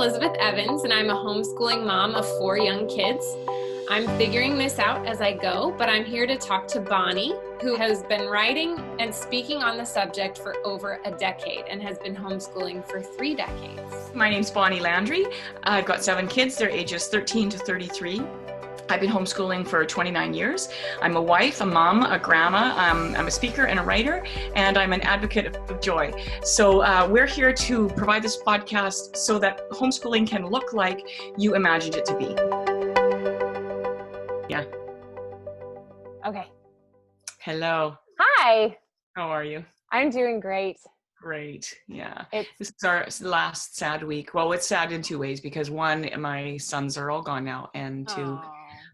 Elizabeth Evans, and I'm a homeschooling mom of 4 young kids. I'm figuring this out as I go, but I'm here to talk to Bonnie, who has been writing and speaking on the subject for over a decade and has been homeschooling for 3 decades. My name's Bonnie Landry. I've got 7 kids. They're ages 13 to 33. I've been homeschooling for 29 years. I'm a wife, a mom, a grandma. I'm a speaker and a writer, and I'm an advocate of joy. So we're here to provide this podcast so that homeschooling can look like you imagined it to be. Yeah. Okay. Hello. Hi. How are you? I'm doing great. Great. Yeah. It's This is our last sad week. Well, it's sad in 2 ways, because 1, my sons are all gone now, and 2,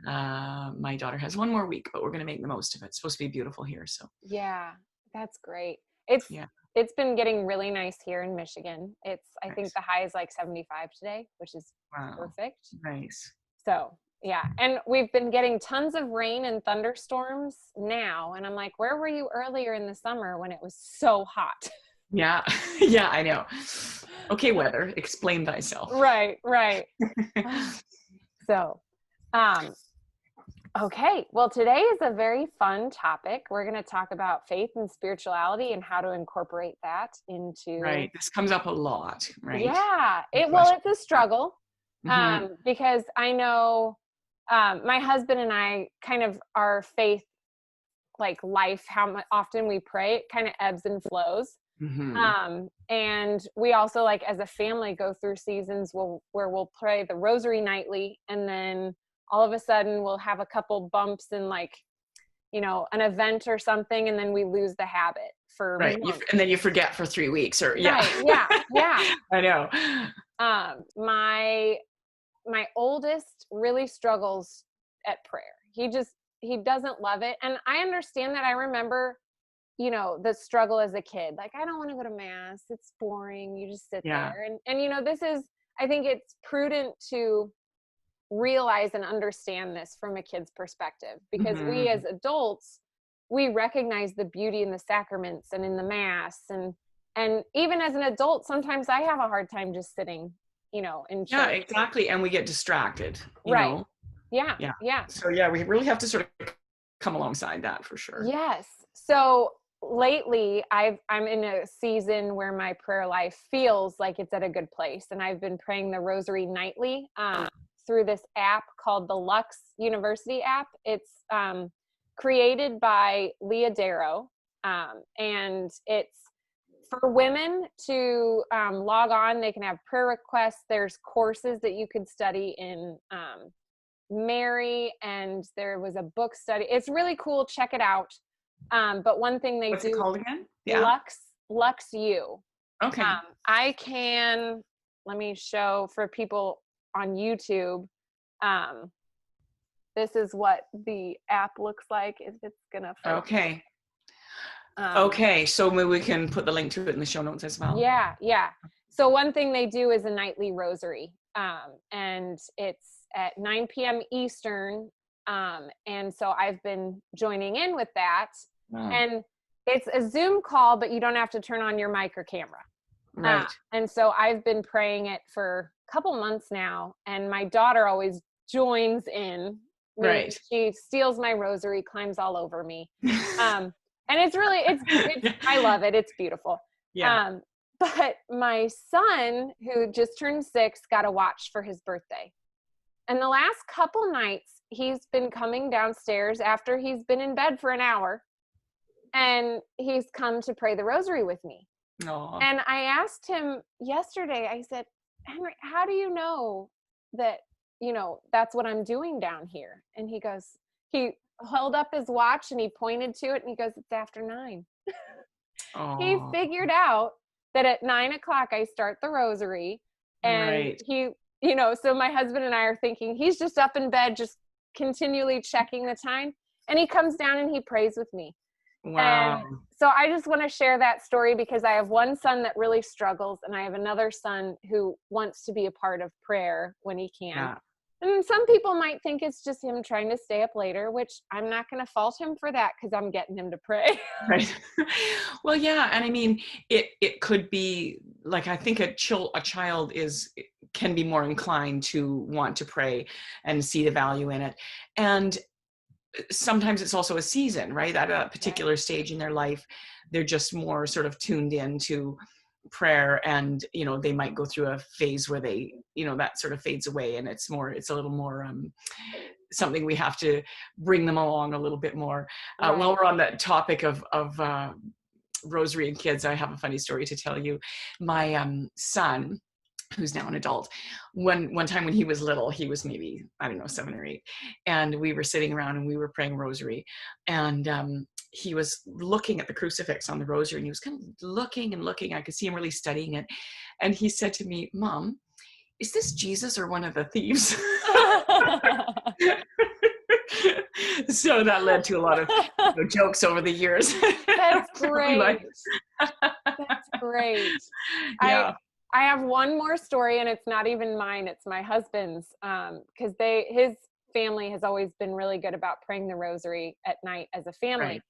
my daughter has 1 more week, but we're going to make the most of it. It's supposed to be beautiful here. So yeah, that's great. yeah. It's been getting really nice here in Michigan. I think Nice. the high is like 75 today, which is Wow. perfect. Nice. So yeah, and we've been getting tons of rain and thunderstorms now, and I'm like, where were you earlier in the summer when it was so hot? Yeah. Yeah, I know. Okay, weather, explain thyself. Right. So, okay. Well, today is a very fun topic. We're going to talk about faith and spirituality and how to incorporate that into. Right. This comes up a lot, right? Yeah. Good It's a struggle Mhm. because I know my husband and I kind of our faith, like life, how often we pray, it kind of ebbs and flows. Mhm. And we also, like, as a family, go through seasons where we'll pray the Rosary nightly, and then all of a sudden we'll have a couple bumps in, like, an event or something, and then we lose the habit for Right. months. And then you forget for 3 weeks, or yeah. Right. Yeah. I know. My oldest really struggles at prayer. He doesn't love it. And I understand that. I remember, the struggle as a kid. Like, I don't want to go to mass. It's boring. You just sit Yeah. there. And I think it's prudent to realize and understand this from a kid's perspective, because we Mhm. as adults, we recognize the beauty in the sacraments and in the mass. And even as an adult, sometimes I have a hard time just sitting, in Yeah, church. exactly. And we get distracted, Right. Yeah. Yeah. Yeah. So yeah, we really have to sort of come alongside that for sure. Yes. So lately I'm in a season where my prayer life feels like it's at a good place. And I've been praying the Rosary nightly through this app called the Lux University app. It's created by Leah Darrow. And it's for women to log on. They can have prayer requests. There's courses that you could study in Mary, and there was a book study. It's really cool. Check it out. But one thing they What's do, it called again? Yeah. Lux U. Okay. Let me show for people on YouTube. This is what the app looks like, if it's gonna focus. Okay. Okay. So maybe we can put the link to it in the show notes as well. Yeah. So one thing they do is a nightly rosary. And it's at 9 p.m. Eastern. And so I've been joining in with that. Wow. And it's a Zoom call, but you don't have to turn on your mic or camera. Right. And so I've been praying it for a couple months now, and my daughter always joins in. Right. She steals my rosary, climbs all over me. And it's I love it. It's beautiful. Yeah. But my son, who just turned 6, got a watch for his birthday. And the last couple nights, he's been coming downstairs after he's been in bed for an hour, and he's come to pray the rosary with me. Aww. And I asked him yesterday, I said, Henry, how do you know that, that's what I'm doing down here? And he held up his watch and he pointed to it and he goes, it's after 9. He Aww. figured out that at 9 o'clock I start the rosary, and Right. so my husband and I are thinking he's just up in bed, just continually checking the time, and he comes down and he prays with me. Wow. And so I just want to share that story, because I have one son that really struggles, and I have another son who wants to be a part of prayer when he can. Yeah. And some people might think it's just him trying to stay up later, which I'm not going to fault him for that, because I'm getting him to pray. Right. Well, yeah. And I mean, it could be like, I think a child can be more inclined to want to pray and see the value in it. And sometimes it's also a season, right? At a particular stage in their life, they're just more sort of tuned in to prayer, and they might go through a phase where they that sort of fades away, and it's a little more something we have to bring them along a little bit more. While we're on that topic of Rosary and Kids, I have a funny story to tell you. My son, who's now an adult, one time when he was little, he was maybe, I don't know, 7 or 8, and we were sitting around and we were praying Rosary, and he was looking at the crucifix on the Rosary, and he was kind of looking and looking. I could see him really studying it, and he said to me, "Mom, is this Jesus or one of the thieves?" So that led to a lot of jokes over the years. That's great. That's great. Yeah. I have one more story, and it's not even mine, it's my husband's, because his family has always been really good about praying the Rosary at night as a family. Right.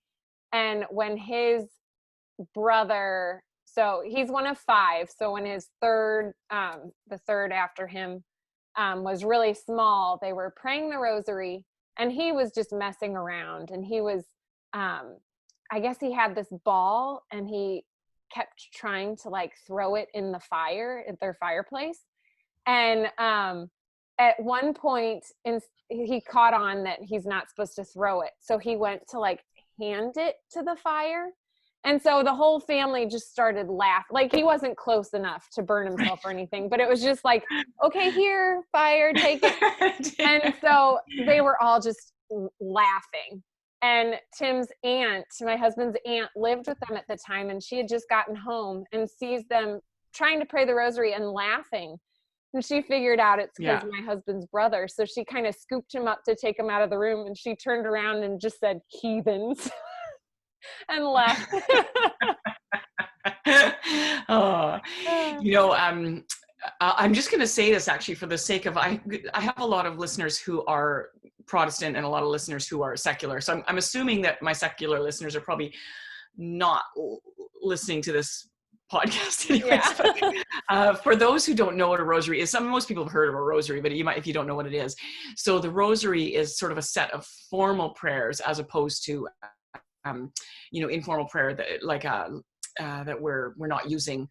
And when his brother, so he's one of 5, so when his third, the third after him, was really small, they were praying the Rosary, and he was just messing around, and he was, I guess he had this ball, and he kept trying to like throw it in the fire at their fireplace. And at one point he caught on that he's not supposed to throw it. So he went to like hand it to the fire. And so the whole family just started laughing. Like he wasn't close enough to burn himself or anything, but it was just like, okay, here, fire, take it. And so they were all just laughing. And Tim's aunt, my husband's aunt, lived with them at the time, and she had just gotten home and sees them trying to pray the Rosary and laughing. And she figured out it's because my husband's brother. So she kind of scooped him up to take him out of the room, and she turned around and just said, "Heathens," and left. Oh, I'm just going to say this actually for the sake of, I have a lot of listeners who are Protestant and a lot of listeners who are secular. So I'm assuming that my secular listeners are probably not listening to this podcast anyways. Yeah. But, for those who don't know what a rosary is, most people have heard of a rosary, but you might, if you don't know what it is. So the rosary is sort of a set of formal prayers as opposed to, informal prayer that that we're not using,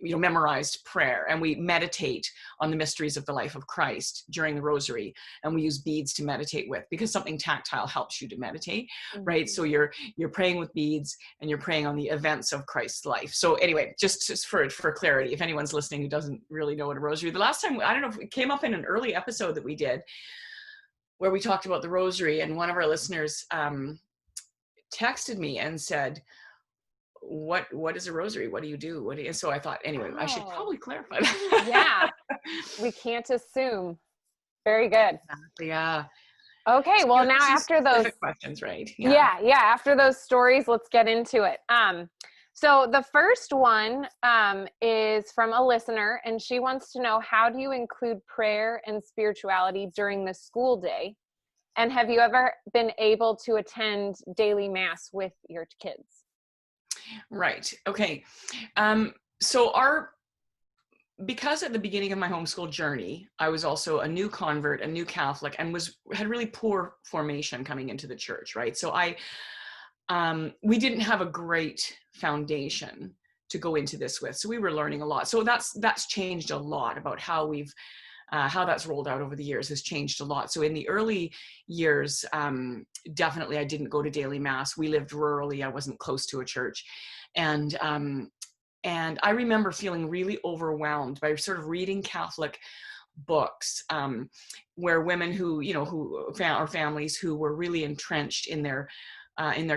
memorized prayer, and we meditate on the mysteries of the life of Christ during the rosary, and we use beads to meditate with, because something tactile helps you to meditate, right? So you're praying with beads, and you're praying on the events of Christ's life. So anyway, just for clarity, if anyone's listening who doesn't really know what a rosary, the last time, I don't know if it came up in an early episode that we did where we talked about the rosary, and one of our listeners texted me and said, what is a rosary? What do you do? So I thought, anyway, I should probably clarify that. Yeah. We can't assume. Very good. Yeah. Okay. Well, now after those questions, right? Yeah. After those stories, let's get into it. So the first one is from a listener, and she wants to know, how do you include prayer and spirituality during the school day? And have you ever been able to attend daily mass with your kids? Right. Okay. Because at the beginning of my homeschool journey, I was also a new convert, a new Catholic, and had really poor formation coming into the church, right? So we didn't have a great foundation to go into this with. So we were learning a lot. So that's changed a lot. About how that's rolled out over the years has changed a lot. So in the early years, definitely I didn't go to daily mass. We lived rurally. I wasn't close to a church. And I remember feeling really overwhelmed by sort of reading Catholic books, where women who are families who were really entrenched in their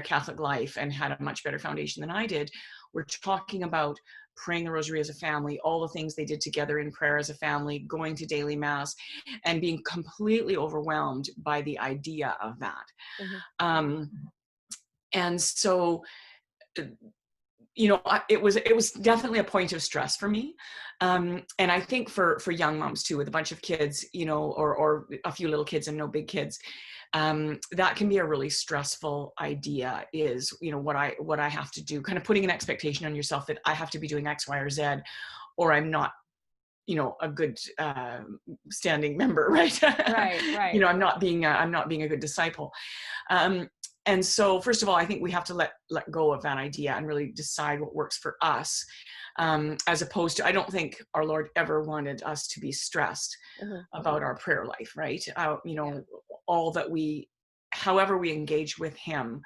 Catholic life and had a much better foundation than I did, were talking about praying the rosary as a family, all the things they did together in prayer as a family, going to daily mass, and being completely overwhelmed by the idea of that. And so, it was definitely a point of stress for me. And I think for young moms too, with a bunch of kids, or a few little kids and no big kids, that can be a really stressful idea, is, what I have to do, kind of putting an expectation on yourself that I have to be doing X, Y, or Z, or I'm not a good standing member, right? Right. I'm not being a good disciple. And so, first of all, I think we have to let go of that idea and really decide what works for us, as opposed to, I don't think our Lord ever wanted us to be stressed about our prayer life, right? All that however we engage with Him,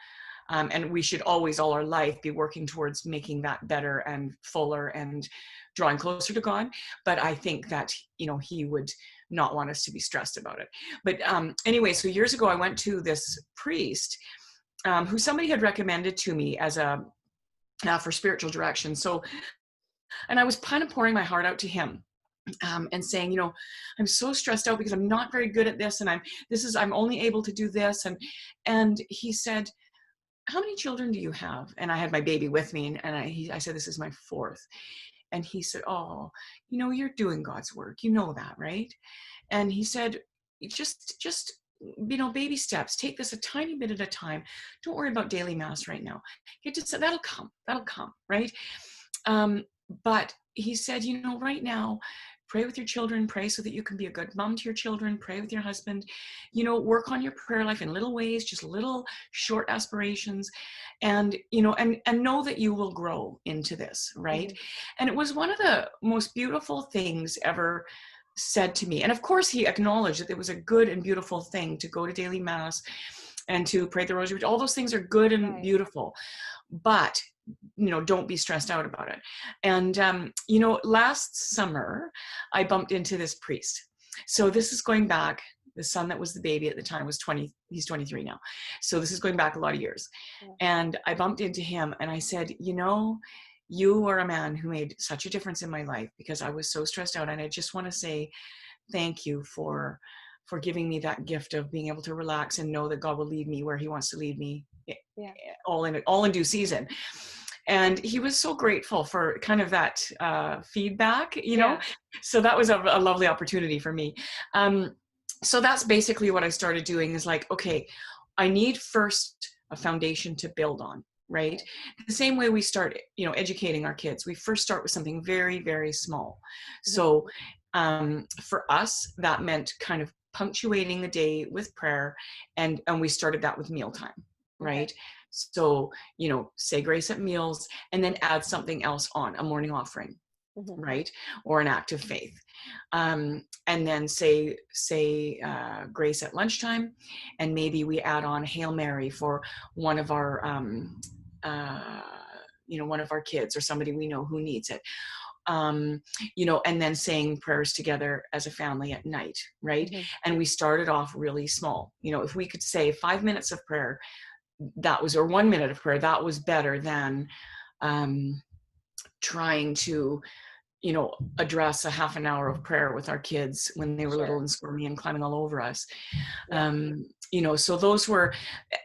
and we should always, all our life, be working towards making that better and fuller and drawing closer to God. But I think that, He would not want us to be stressed about it. But anyway, so years ago, I went to this priest who somebody had recommended to me as for spiritual direction. So, and I was kind of pouring my heart out to him. And saying, I'm so stressed out because I'm not very good at this, and I'm only able to do this. And he said, how many children do you have? And I had my baby with me, and I said, this is my fourth. And he said, oh, you're doing God's work. You know that, right? And he said, just baby steps. Take this a tiny bit at a time. Don't worry about daily mass right now. That'll come, right? But he said, right now, pray with your children, pray so that you can be a good mom to your children, pray with your husband, work on your prayer life in little ways, just little short aspirations, and know that you will grow into this, right? And it was one of the most beautiful things ever said to me. And of course, he acknowledged that it was a good and beautiful thing to go to daily mass and to pray the rosary. All those things are good and beautiful, but don't be stressed out about it. And, last summer, I bumped into this priest. So this is going back, the son that was the baby at the time was 20, he's 23 now. So this is going back a lot of years. And I bumped into him and I said, you are a man who made such a difference in my life because I was so stressed out. And I just want to say thank you for giving me that gift of being able to relax and know that God will lead me where He wants to lead me, all in due season. And he was so grateful for kind of that feedback, So that was a lovely opportunity for me. So that's basically what I started doing is like, okay, I need first a foundation to build on, right? The same way we start, educating our kids. We first start with something very, very small. So for us, that meant kind of punctuating the day with prayer, and we started that with mealtime, right? So, say grace at meals and then add something else on, a morning offering, right? Or an act of faith. And then say grace at lunchtime, and maybe we add on Hail Mary for one of our, one of our kids or somebody we know who needs it. And then saying prayers together as a family at night, right? And we started off really small. If we could say 5 minutes of prayer, or 1 minute of prayer, that was better than trying to, address a half an hour of prayer with our kids when they were little and squirmy and climbing all over us. So those were,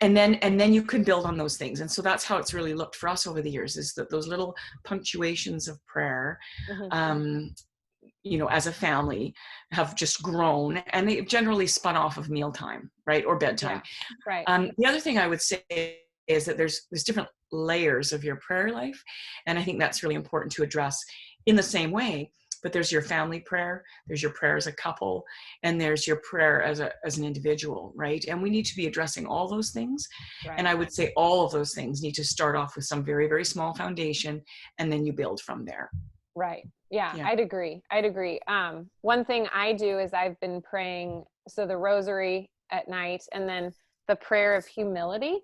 and then you can build on those things. And so that's how it's really looked for us over the years, is that those little punctuations of prayer, as a family have just grown, and they generally spun off of mealtime, right? Or bedtime. Right. The other thing I would say is that there's different layers of your prayer life. And I think that's really important to address in the same way. But there's your family prayer, there's your prayer as a couple, and there's your prayer as an individual, right? And we need to be addressing all those things. And I would say all of those things need to start off with some very, very small foundation, and then you build from there. Right. Yeah. I'd agree. One thing I do is I've been praying, so the rosary at night, and then the prayer of humility.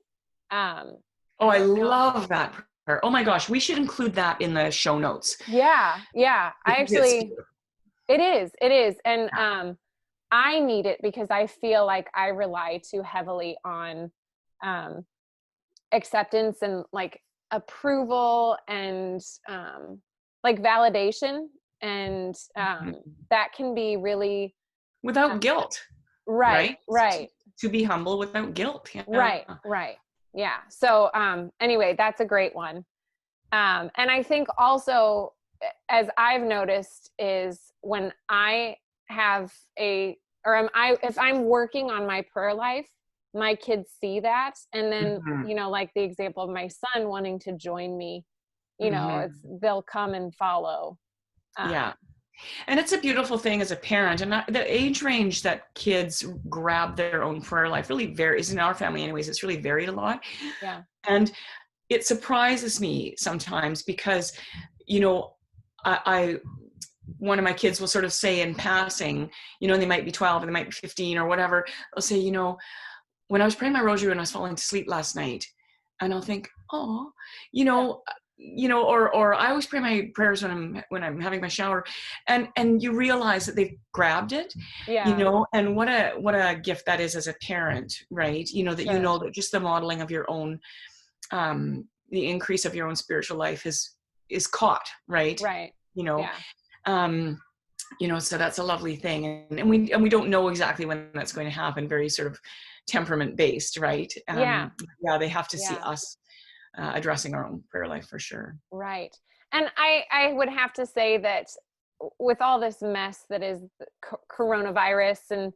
I love that prayer. Oh my gosh, we should include that in the show notes. Yeah. It is. And I need it because I feel like I rely too heavily on acceptance and like approval and like validation, and that can be really without guilt. Right. To be humble without guilt. Right. Yeah. So anyway, that's a great one. And I think also, as I've noticed, is when I have if I'm working on my prayer life, my kids see that. And then, like the example of my son wanting to join me, they'll come and follow. And it's a beautiful thing as a parent. And the age range that kids grab their own prayer life really varies. In our family anyways, it's really varied a lot. Yeah. And it surprises me sometimes because, I one of my kids will sort of say in passing, and they might be 12 and they might be 15 or whatever. They'll say, when I was praying my rosary when I was falling to sleep last night, and I'll think, oh, or I always pray my prayers when I'm having my shower, and you realize that they've grabbed it, and what a gift that is as a parent, right? That that just the modeling of your own, the increase of your own spiritual life is caught, right? Right. So that's a lovely thing, and we don't know exactly when that's going to happen. Very sort of temperament based, right? They have to see us addressing our own prayer life for sure. Right. And I would have to say that with all this mess that is coronavirus and,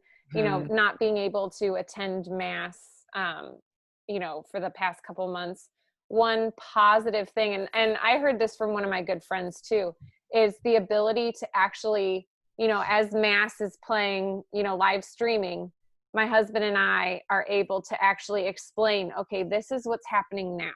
not being able to attend mass, for the past couple months, one positive thing, and I heard this from one of my good friends too, is the ability to actually, as mass is playing, live streaming, my husband and I are able to actually explain, okay, this is what's happening now.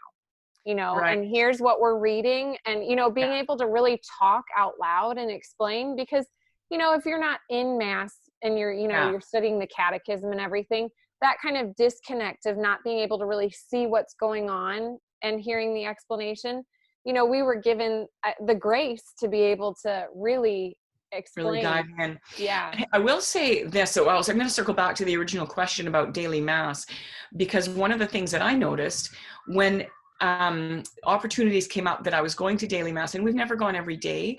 Right. And here's what we're reading, and, being able to really talk out loud and explain, because, if you're not in mass and you're, you're studying the catechism and everything, that kind of disconnect of not being able to really see what's going on and hearing the explanation, we were given the grace to be able to really explain. Really dive in. Yeah. I will say this, so I'm going to circle back to the original question about daily mass, because one of the things that I noticed when opportunities came up that I was going to daily mass, and we've never gone every day.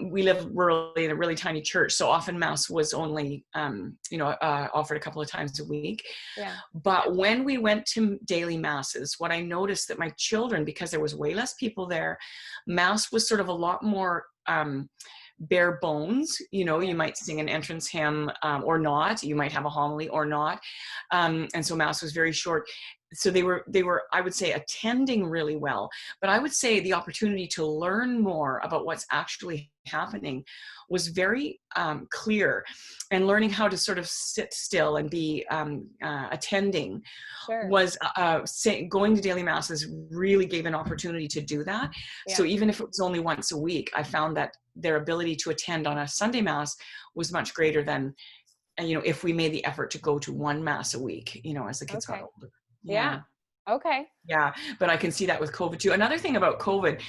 We live rurally in a really tiny church, so often mass was only offered a couple of times a week. Yeah. But when we went to daily masses, what I noticed that my children, because there was way less people there, mass was sort of a lot more bare bones. You might sing an entrance hymn or not. You might have a homily or not, and so mass was very short. So they were, I would say, attending really well. But I would say the opportunity to learn more about what's actually happening was very clear, and learning how to sort of sit still and be attending was going to daily masses really gave an opportunity to do that. Yeah. So even if it was only once a week, I found that their ability to attend on a Sunday mass was much greater than, if we made the effort to go to one mass a week, as the kids got older. Yeah. Okay. Yeah. But I can see that with COVID too. Another thing about COVID,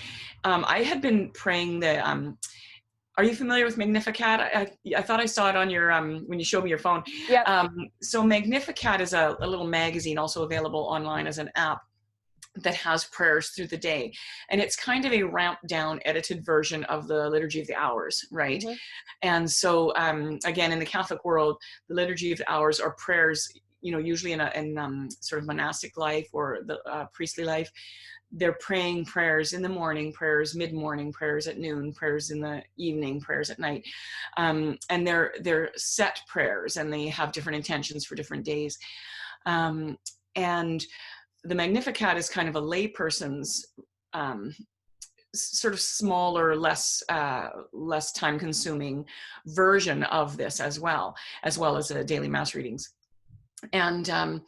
I had been praying are you familiar with Magnificat? I thought I saw it on your, when you showed me your phone. Yeah. So Magnificat is a little magazine, also available online as an app, that has prayers through the day. And it's kind of a ramped down, edited version of the Liturgy of the Hours, right? Mm-hmm. And so, again, in the Catholic world, the Liturgy of the Hours are prayers, usually in sort of monastic life or the priestly life. They're praying prayers in the morning, prayers mid-morning, prayers at noon, prayers in the evening, prayers at night. And they're set prayers, and they have different intentions for different days. And the Magnificat is kind of a layperson's sort of smaller, less time-consuming version of this, as well as daily mass readings. And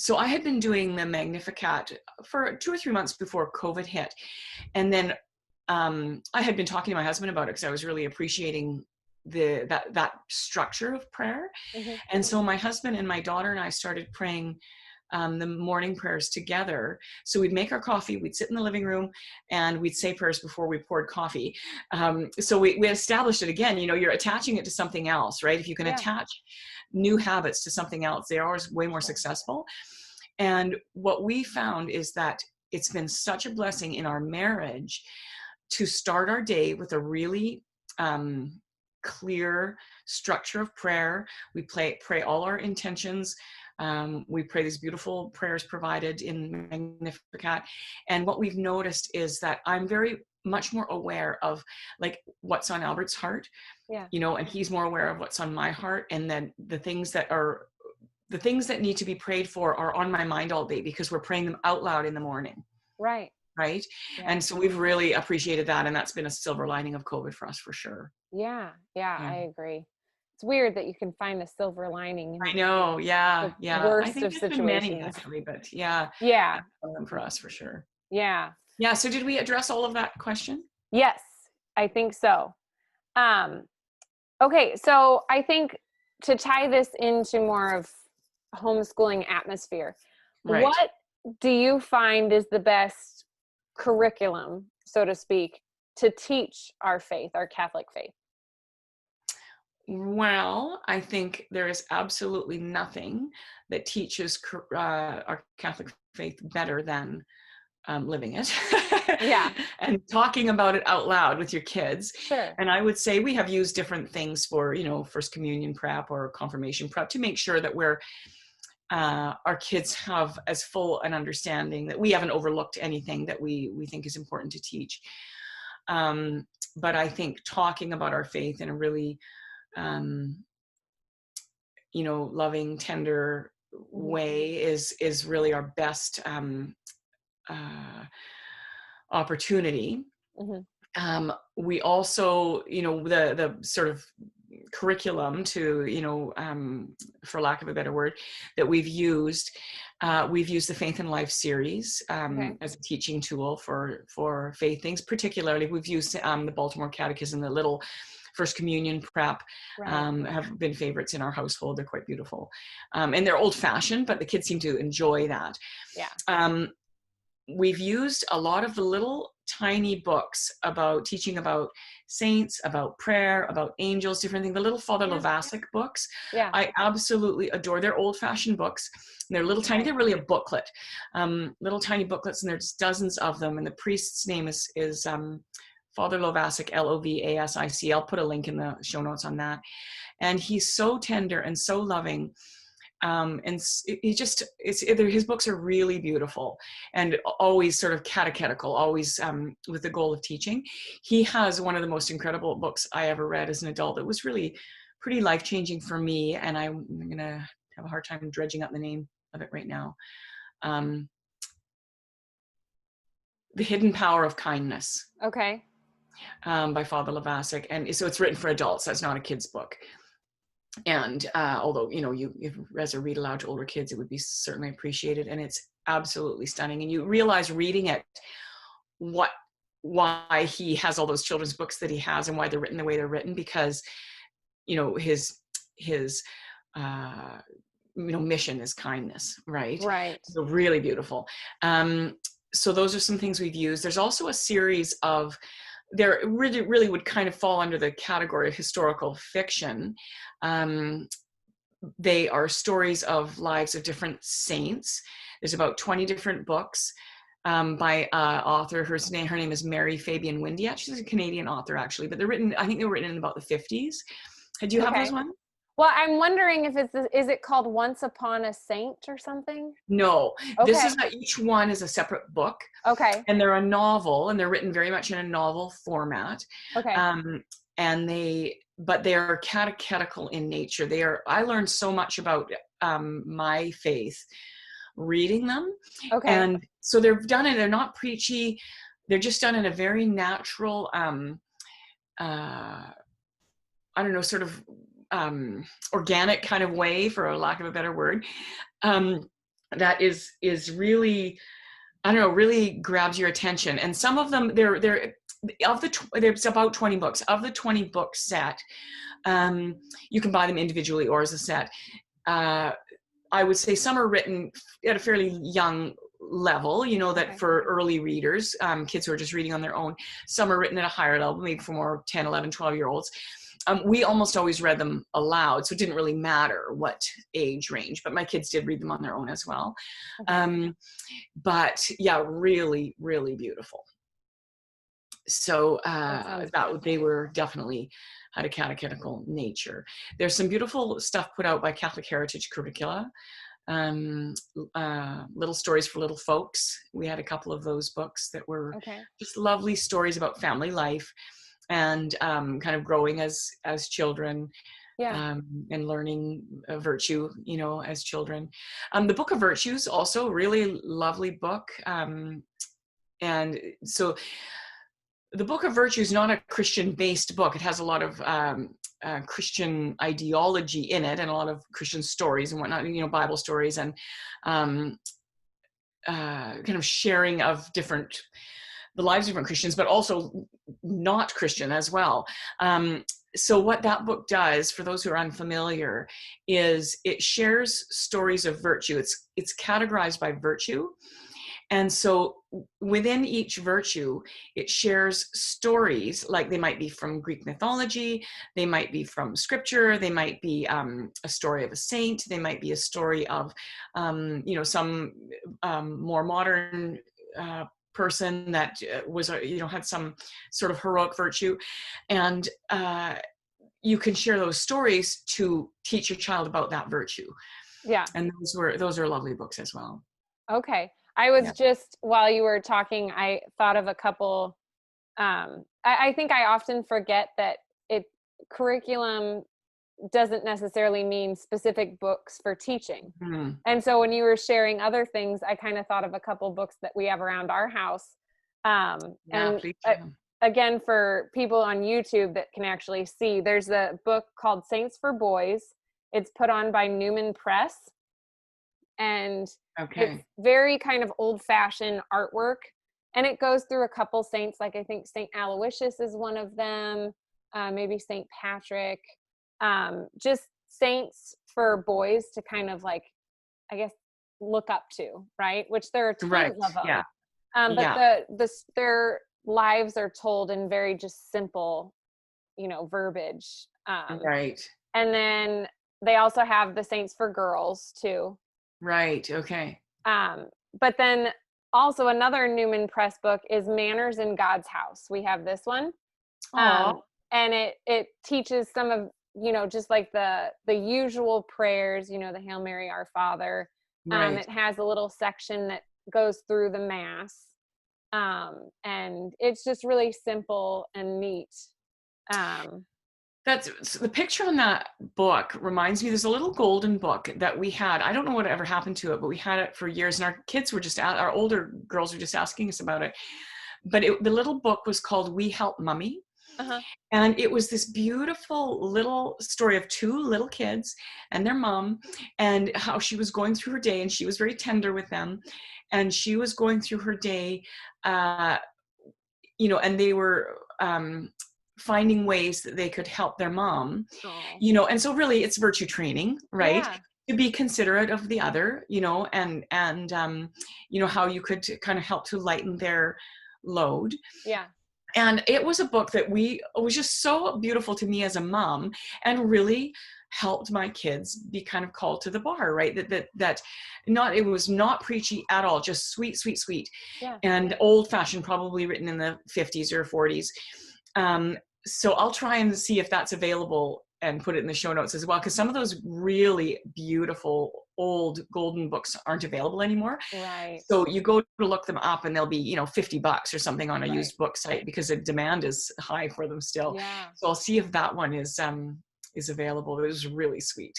so I had been doing the Magnificat for 2 or 3 months before COVID hit. And then I had been talking to my husband about it because I was really appreciating that structure of prayer. Mm-hmm. And so my husband and my daughter and I started praying the morning prayers together. So we'd make our coffee, we'd sit in the living room, and we'd say prayers before we poured coffee. So we established it again. You're attaching it to something else, right? If you can attach new habits to something else, they're always way more successful. And what we found is that it's been such a blessing in our marriage to start our day with a really clear structure of prayer. We pray all our intentions. We pray these beautiful prayers provided in Magnificat. And what we've noticed is that I'm very much more aware of like what's on Albert's heart, and he's more aware of what's on my heart. And then the things that need to be prayed for are on my mind all day because we're praying them out loud in the morning. Right. right? Yeah. And so we've really appreciated that, and that's been a silver lining of COVID for us for sure. Yeah. Yeah. Yeah. I agree. It's weird that you can find a silver lining in I know. Yeah. the Yeah. I worst think of there's been many situations. actually, but yeah, Yeah. that's one of them for us for sure. Yeah. Yeah. So did we address all of that question? Yes, I think so. Um, okay, so I think to tie this into more of homeschooling atmosphere, Right. what do you find is the best curriculum, so to speak, to teach our faith, our Catholic faith? Well, I think there is absolutely nothing that teaches our Catholic faith better than living it Yeah, and talking about it out loud with your kids. sure. And I would say we have used different things for, first communion prep or confirmation prep to make sure that our kids have as full an understanding, that we haven't overlooked anything that we think is important to teach. But I think talking about our faith in a really um, loving, tender Hmm. way is really our best uh, opportunity. Hmm. We also, the sort of curriculum to, for lack of a better word, that we've used the Faith and Life series Okay. as a teaching tool for faith things. Particularly, we've used the Baltimore Catechism, the little First Communion prep, Right. have been favorites in our household. They're quite beautiful, and they're old-fashioned, but the kids seem to enjoy that. Yeah. We've used a lot of the little tiny books about teaching about saints, about prayer, about angels, different things. The little Father Yeah. Lovasic books, Yeah. I absolutely adore. They're old-fashioned books. They're little tiny. Right. They're really a booklet, little tiny booklets, and there's dozens of them. And the priest's name is Father Lovasic, Lovasic. I'll put a link in the show notes on that. And he's so tender and so loving. And his books are really beautiful and always sort of catechetical, always with the goal of teaching. He has one of the most incredible books I ever read as an adult that was really pretty life-changing for me, and I'm gonna have a hard time dredging up the name of it right now. The Hidden Power of Kindness, Okay. by Father Lovasic. And so it's written for adults, that's not a kid's book. And although, if Reza read aloud to older kids, it would be certainly appreciated. And it's absolutely stunning. And you realize reading it, why he has all those children's books that he has and why they're written the way they're written, because, his mission is kindness, right? Right. So really beautiful. So those are some things we've used. There's also a series of, there really would kind of fall under the category of historical fiction. They are stories of lives of different saints. There's about 20 different books by author. Her name is Fabyan Windeatt. She's a Canadian author, actually, but I think they were written in about the 50s. Did you have those ones? Well, I'm wondering if is it called Once Upon a Saint or something? No, Okay. this is each one is a separate book. Okay. And they're a novel, and they're written very much in a novel format. Okay. But they are catechetical in nature. I learned so much about my faith reading them. Okay. And so they're not preachy. They're just done in a very natural, I don't know, sort of organic kind of way, for a lack of a better word, that is really, I don't know, really grabs your attention. And some of them, there's about 20 books. Of the 20 book set, you can buy them individually or as a set. I would say some are written at a fairly young level, that for early readers, kids who are just reading on their own. Some are written at a higher level, maybe for more 10, 11, 12-year-olds. We almost always read them aloud, so it didn't really matter what age range, but my kids did read them on their own as well. Okay. But yeah, really, really beautiful. So they were definitely had a catechetical nature. There's some beautiful stuff put out by Catholic Heritage Curricula. Little Stories for Little Folks. We had a couple of those books that were just lovely stories about family life and kind of growing as children. And learning virtue, as children. The Book of Virtues, also really lovely book. And so the Book of Virtue is not a Christian-based book. It has a lot of Christian ideology in it, and a lot of Christian stories and whatnot, Bible stories, and kind of sharing of the lives of different Christians, but also not Christian as well. So what that book does, for those who are unfamiliar, is it shares stories of virtue. It's categorized by virtue. And so within each virtue, it shares stories, like they might be from Greek mythology, they might be from scripture, they might be a story of a saint, they might be a story of, some more modern person that was, had some sort of heroic virtue. And you can share those stories to teach your child about that virtue. Yeah. And those are lovely books as well. Okay. I was just, while you were talking, I thought of a couple. I think I often forget that curriculum doesn't necessarily mean specific books for teaching. And so when you were sharing other things, I kind of thought of a couple books that we have around our house. Again, for people on YouTube that can actually see, there's a book called Saints for Boys. It's put on by Newman Press. And it's very kind of old-fashioned artwork, and it goes through a couple saints, like I think Saint Aloysius is one of them, maybe Saint Patrick, just saints for boys to kind of, like, I guess, look up to, right? Which there are tons of them. But their lives are told in very just simple, verbiage. And then they also have the saints for girls too. Right. Okay. But then also another Newman Press book is Manners in God's House. We have this one. And it teaches some of, just like the usual prayers, the Hail Mary, Our Father. It has a little section that goes through the Mass. And it's just really simple and neat. That's the picture on that book reminds me, there's a little golden book that we had. I don't know what ever happened to it, but we had it for years, and our kids were our older girls were just asking us about it. But the little book was called We Help Mummy. And it was this beautiful little story of two little kids and their mom, and how she was going through her day, and she was very tender with them. And she was going through her day, and they were finding ways that they could help their mom, and so really it's virtue training, right? To be considerate of the other, and how you could kind of help to lighten their load. And it was a book that it was just so beautiful to me as a mom, and really helped my kids be kind of called to the bar, right? It was not preachy at all, just sweet, and old fashioned, probably written in the 50s or 40s. So I'll try and see if that's available and put it in the show notes as well, because some of those really beautiful old golden books aren't available anymore. So you go to look them up and they'll be, $50 or something on a used book site, because the demand is high for them still. So I'll see if that one is available. It was really sweet.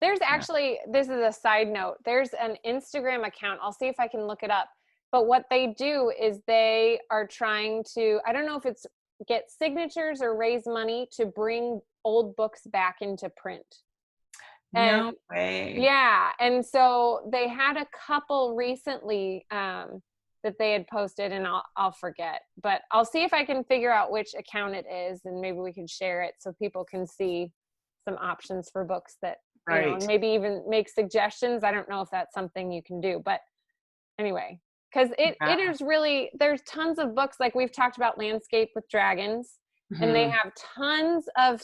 There's actually, this is a side note, there's an Instagram account. I'll see if I can look it up. But what they do is they are trying to, I don't know if it's get signatures or raise money to bring old books back into print. No way. Yeah. And so they had a couple recently that they had posted, and I'll forget, but I'll see if I can figure out which account it is, and maybe we can share it so people can see some options for books that, and maybe even make suggestions. I don't know if that's something you can do, but anyway, because it is really, there's tons of books, like we've talked about Landscape with Dragons, and they have tons of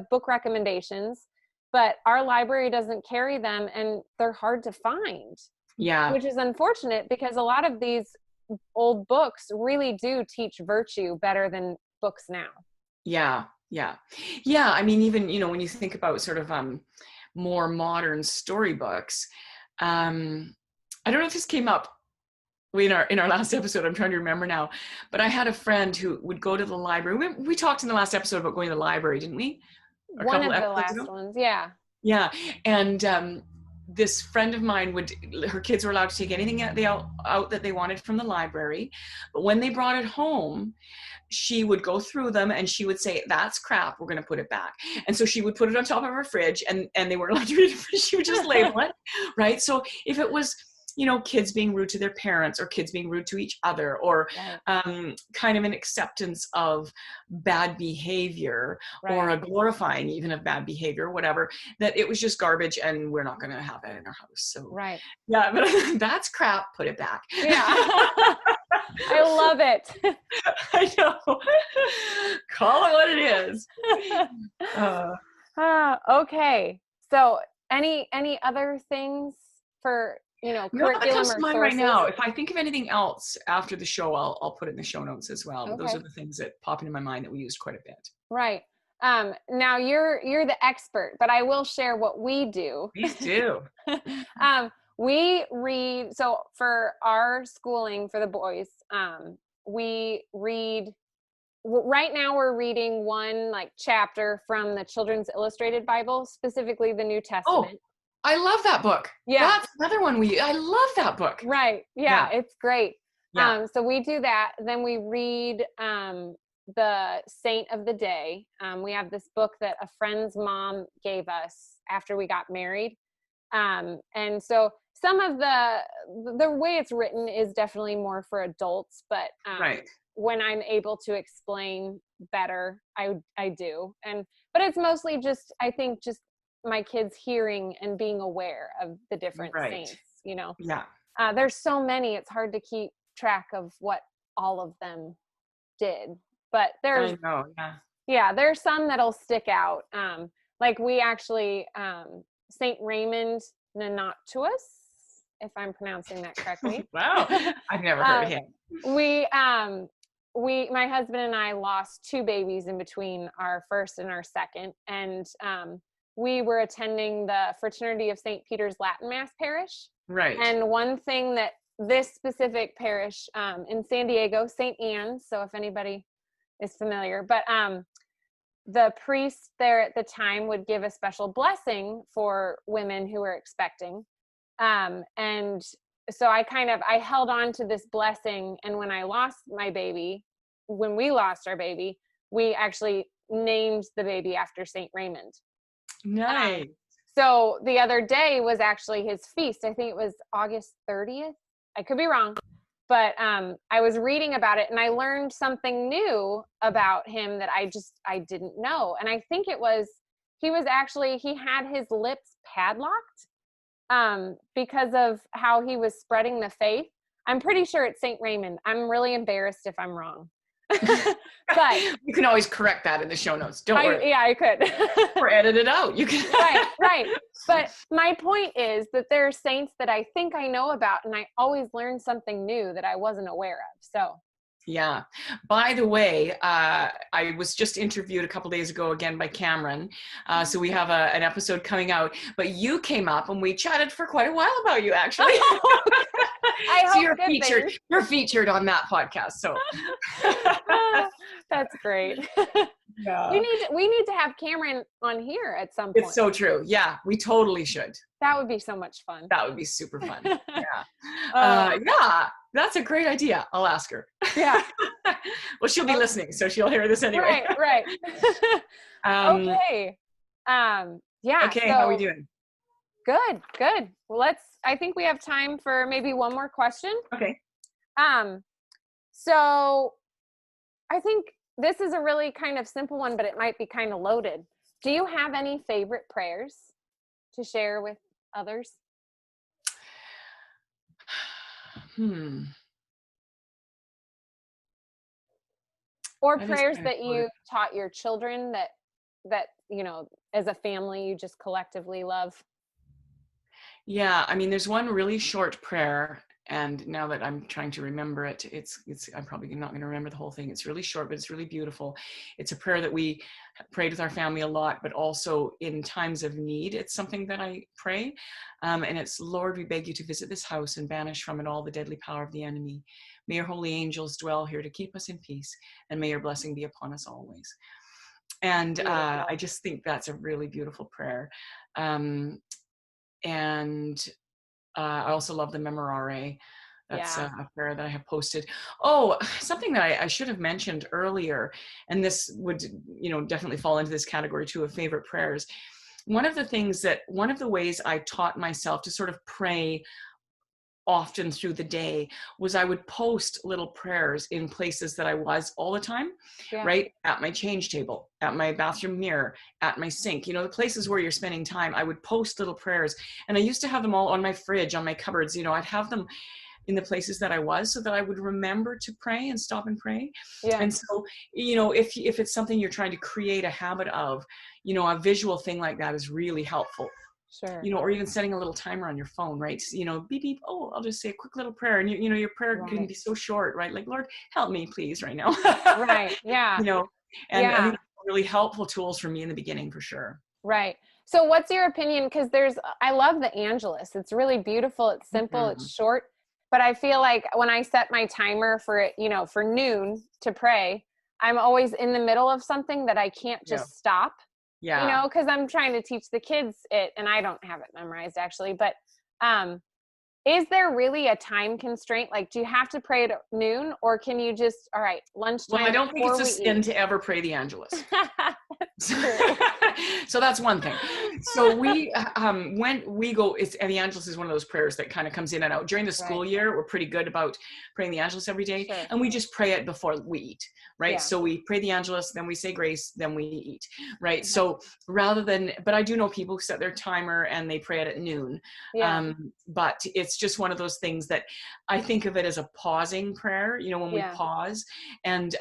book recommendations, but our library doesn't carry them, and they're hard to find. Which is unfortunate, because a lot of these old books really do teach virtue better than books now. Yeah. I mean, even, when you think about sort of more modern storybooks, I don't know if this came up in our last episode, I'm trying to remember now, but I had a friend who would go to the library. We talked in the last episode about going to the library, didn't we? One of the last ones, Yeah. And this friend of mine her kids were allowed to take anything out that they wanted from the library. But when they brought it home, she would go through them and she would say, that's crap, we're going to put it back. And so she would put it on top of her fridge, and they weren't allowed to read it. She would just label it, right? So if it was, kids being rude to their parents, or kids being rude to each other, or kind of an acceptance of bad behavior, or a glorifying even of bad behavior, whatever, that it was just garbage and we're not going to have it in our house. So yeah, but that's crap, put it back. Yeah. I love it. I know. Call it what it is. Okay. So any other things for, curriculum that comes or to mind sources? right now. If I think of anything else after the show, I'll put it in the show notes as well. Okay. Those are the things that pop into my mind that we used quite a bit. Right. Now you're the expert, but I will share what we do. Please do. We read, so for our schooling for the boys, we read, right now we're reading one chapter from the Children's Illustrated Bible, specifically the New Testament. Oh, I love that book. Yeah. That's another one I love that book. Right. Yeah. It's great. Yeah. So we do that. Then we read, the Saint of the Day. We have this book that a friend's mom gave us after we got married. And so some of the way it's written is definitely more for adults, but when I'm able to explain better, I do. But it's mostly just, I think, just my kids hearing and being aware of the different saints, Yeah. There's so many, it's hard to keep track of what all of them did, but there's, I know, there's some that'll stick out. Like we actually, Saint Raymond Nonatuus, if I'm pronouncing that correctly. Wow, I've never heard of him. My husband and I lost 2 babies in between our first and our second, and we were attending the Fraternity of St. Peter's Latin Mass parish. Right. And one thing that this specific parish in San Diego, St. Anne's, so if anybody is familiar, but the priest there at the time would give a special blessing for women who were expecting. And so I held on to this blessing. And when we lost our baby, we actually named the baby after St. Raymond. Nice. So the other day was actually his feast. I think it was August 30th. I could be wrong. But I was reading about it and I learned something new about him that I didn't know. And I think he had his lips padlocked because of how he was spreading the faith. I'm pretty sure it's St. Raymond. I'm really embarrassed if I'm wrong. But you can always correct that in the show notes. Don't worry. Yeah, I could. Or edit it out. You can. Right. But my point is that there are saints that I think I know about, and I always learn something new that I wasn't aware of. So. Yeah. By the way, I was just interviewed a couple days ago again by Cameron. So we have an episode coming out, but you came up and we chatted for quite a while about you, actually. So you're featured on that podcast. So that's great. Yeah. We need to have Cameron on here at some point. It's so true. Yeah, we totally should. That would be so much fun. That would be super fun. Yeah. Yeah, that's a great idea. I'll ask her. Yeah. Well, she'll be listening, so she'll hear this anyway. Right. Okay. Yeah. Okay, how are we doing? Good. Well, I think we have time for maybe one more question. Okay. So I think this is a really kind of simple one, but it might be kind of loaded. Do you have any favorite prayers to share with others? Or prayers that you taught your children that as a family you just collectively love? Yeah, I mean, there's one really short prayer, and now that I'm trying to remember it, I'm probably not going to remember the whole thing. It's really short, but it's really beautiful. It's a prayer that we prayed with our family a lot, but also in times of need. It's something that I pray, and it's, Lord, we beg you to visit this house and banish from it all the deadly power of the enemy. May your holy angels dwell here to keep us in peace, and may your blessing be upon us always. And I just think that's a really beautiful prayer. and I also love the Memorare. That's Yeah. a prayer that I have posted. Oh, something that I should have mentioned earlier, and this would, definitely fall into this category too of favorite prayers. One of the ways I taught myself to sort of pray often through the day was I would post little prayers in places that I was all the time, Yeah. right? At my change table, at my bathroom mirror, at my sink, the places where you're spending time, I would post little prayers. And I used to have them all on my fridge, on my cupboards, I'd have them in the places that I was so that I would remember to pray and stop and pray. Yeah. And so, if it's something you're trying to create a habit of, a visual thing like that is really helpful. Sure. Or even setting a little timer on your phone, right? Beep, beep. Oh, I'll just say a quick little prayer. And your prayer can be so short, right? Like, Lord, help me please right now. Right. Yeah. And I think really helpful tools for me in the beginning for sure. Right. So what's your opinion? Because I love the Angelus. It's really beautiful. It's simple. It's short. But I feel like when I set my timer for it, for noon to pray, I'm always in the middle of something that I can't just stop. Yeah. Because I'm trying to teach the kids it, and I don't have it memorized actually. But is there really a time constraint? Like, do you have to pray at noon, or can you just, all right, lunchtime? Well, I don't think it's a sin to ever pray the Angelus. So that's one thing. So when we go, and the Angelus is one of those prayers that kind of comes in and out. During the school year, we're pretty good about praying the Angelus every day. Sure. And we just pray it before we eat, right? Yeah. So we pray the Angelus, then we say grace, then we eat, right? Mm-hmm. So but I do know people who set their timer and they pray it at noon. Yeah. But it's just one of those things that I think of it as a pausing prayer, when we pause. And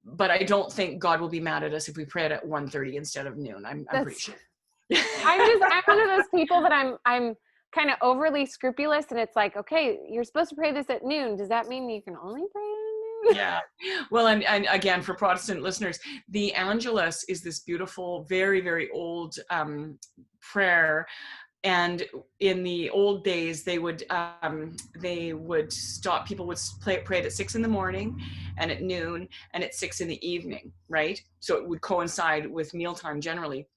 but I don't think God will be mad at us if we pray it at 1:30 instead of noon. I'm pretty sure. I'm one of those people that I'm kind of overly scrupulous, and it's like, okay, you're supposed to pray this at noon. Does that mean you can only pray at noon? Yeah. Well, and again, for Protestant listeners, the Angelus is this beautiful, very, very old prayer. And in the old days, they would stop. People would pray it at 6 a.m, and at noon, and at 6 p.m, right? So it would coincide with mealtime generally.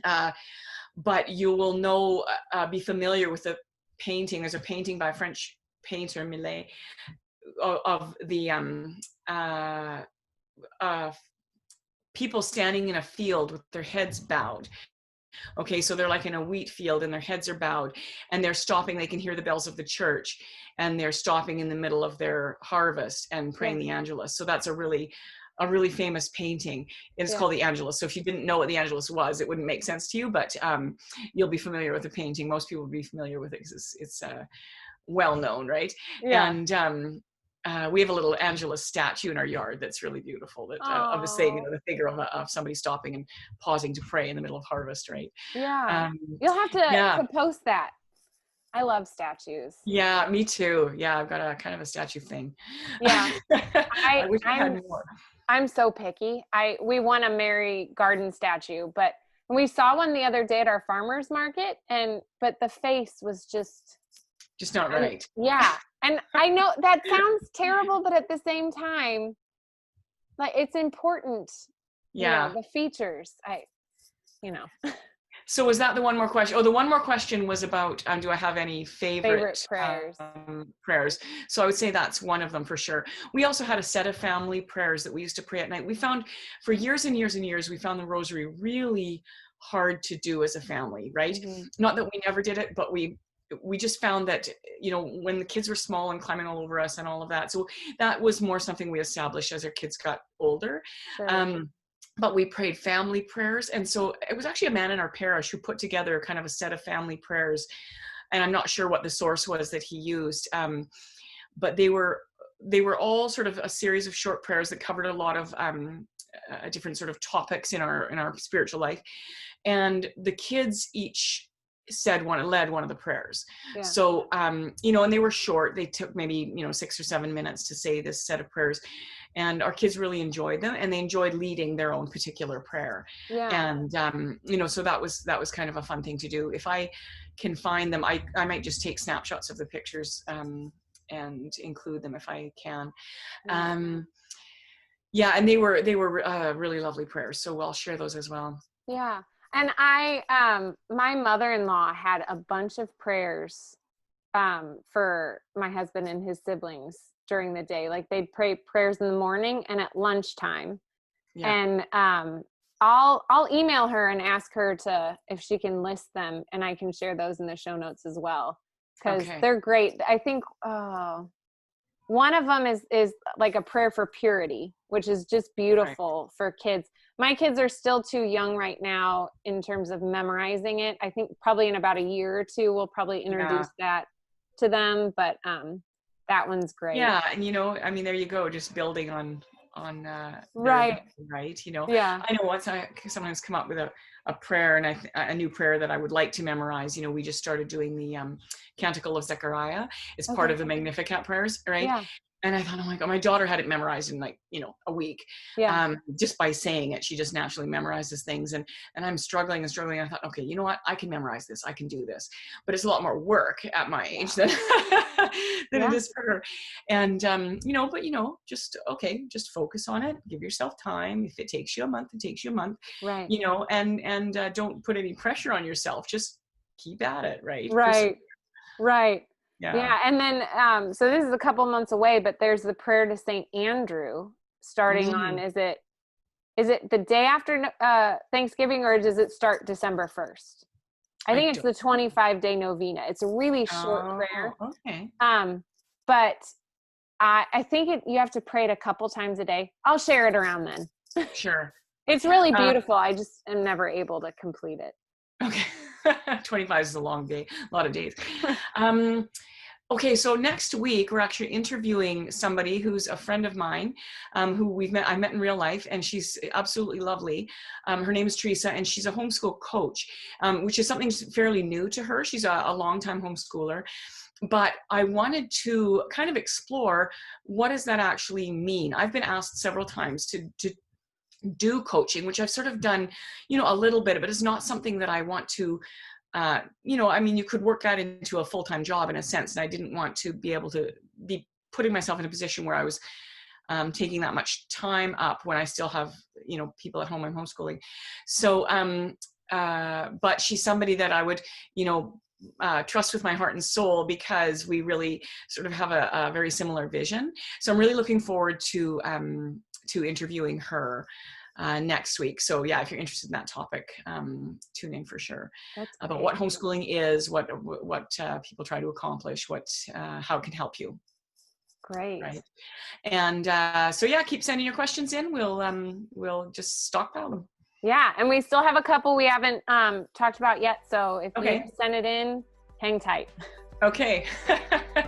But you will be familiar with the painting. There's a painting by a French painter, Millet, of the people standing in a field with their heads bowed. Okay, so they're like in a wheat field and their heads are bowed and they're stopping. They can hear the bells of the church and they're stopping in the middle of their harvest and praying the Angelus. So that's a really famous painting. It's called the Angelus. So if you didn't know what the Angelus was, it wouldn't make sense to you, but you'll be familiar with the painting. Most people will be familiar with it because it's well known, right? Yeah. And we have a little Angelus statue in our yard that's really beautiful. That of the same, the figure of somebody stopping and pausing to pray in the middle of harvest, right? Yeah. You'll have to post that. I love statues. Yeah, me too. Yeah, I've got a kind of a statue thing. Yeah. I wish I had more. I'm so picky. We want a Mary garden statue, but we saw one the other day at our farmer's market, but the face was just not right. Yeah. And I know that sounds terrible, but at the same time, like, it's important. Yeah. The features, So was that the one more question? Oh, the one more question was about, do I have any favorite prayers? Prayers. So I would say that's one of them for sure. We also had a set of family prayers that we used to pray at night. We found for years and years and years, we found the rosary really hard to do as a family, right? Mm-hmm. Not that we never did it, but we just found that, when the kids were small and climbing all over us and all of that. So that was more something we established as our kids got older. Sure. But we prayed family prayers. And so it was actually a man in our parish who put together kind of a set of family prayers. And I'm not sure what the source was that he used. But they were all sort of a series of short prayers that covered a lot of different sort of topics in our spiritual life. And the kids each led one of the prayers. Yeah. So, and they were short. They took maybe, 6 or 7 minutes to say this set of prayers. And our kids really enjoyed them, and they enjoyed leading their own particular prayer. Yeah. And, so that was kind of a fun thing to do. If I can find them, I might just take snapshots of the pictures and include them if I can. Yeah. And they were really lovely prayers. So I'll share those as well. Yeah. And my mother-in-law had a bunch of prayers for my husband and his siblings during the day. Like they'd pray prayers in the morning and at lunchtime. Yeah. And I'll email her and ask her if she can list them, and I can share those in the show notes as well, because they're great. I think one of them is like a prayer for purity, which is just beautiful for kids. My kids are still too young right now in terms of memorizing it. I think probably in about a year or two, we'll probably introduce that to them, but that one's great. Yeah. And, I mean, there you go. Just building on right. I know once I sometimes come up with a prayer and a new prayer that I would like to memorize. We just started doing the Canticle of Zechariah. It's part of the Magnificat prayers, right? Yeah. And I thought, oh my God, my daughter had it memorized in like, a week. Yeah. Just by saying it, she just naturally memorizes things. And I'm struggling. I thought, okay, you know what? I can memorize this. I can do this. But it's a lot more work at my age than it is for her. And, just focus on it. Give yourself time. If it takes you a month, it takes you a month. Right. And don't put any pressure on yourself. Just keep at it, right? Right. Right. Yeah. Yeah. And then, so this is a couple months away, but there's the prayer to St. Andrew starting on, is it the day after Thanksgiving, or does it start December 1st? I think it's the 25-day novena. It's a really short prayer. Okay. But I think you have to pray it a couple times a day. I'll share it around then. Sure. It's really beautiful. I just am never able to complete it. Okay. 25 is a long day, a lot of days. Okay, so next week we're actually interviewing somebody who's a friend of mine, who I met in real life, and she's absolutely lovely. Her name is Teresa, and she's a homeschool coach, which is something fairly new to her. She's a longtime homeschooler. But I wanted to kind of explore, what does that actually mean? I've been asked several times to do coaching, which I've sort of done, a little bit, but it's not something that I want to, I mean, you could work that into a full-time job in a sense. And I didn't want to be able to be putting myself in a position where I was taking that much time up when I still have, people at home. I'm homeschooling. So, but she's somebody that I would, trust with my heart and soul, because we really sort of have a very similar vision. So I'm really looking forward to interviewing her next week. So yeah, if you're interested in that topic, tune in for sure. About what homeschooling is, what people try to accomplish, how it can help you. Great. Right. And so yeah, keep sending your questions in. We'll just stockpile them. Yeah, and we still have a couple we haven't talked about yet. So if you send it in, hang tight. Okay.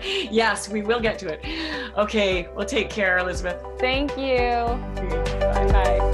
Yes, we will get to it. Okay. Well, take care, Elizabeth. Thank you. Okay. Bye. Bye.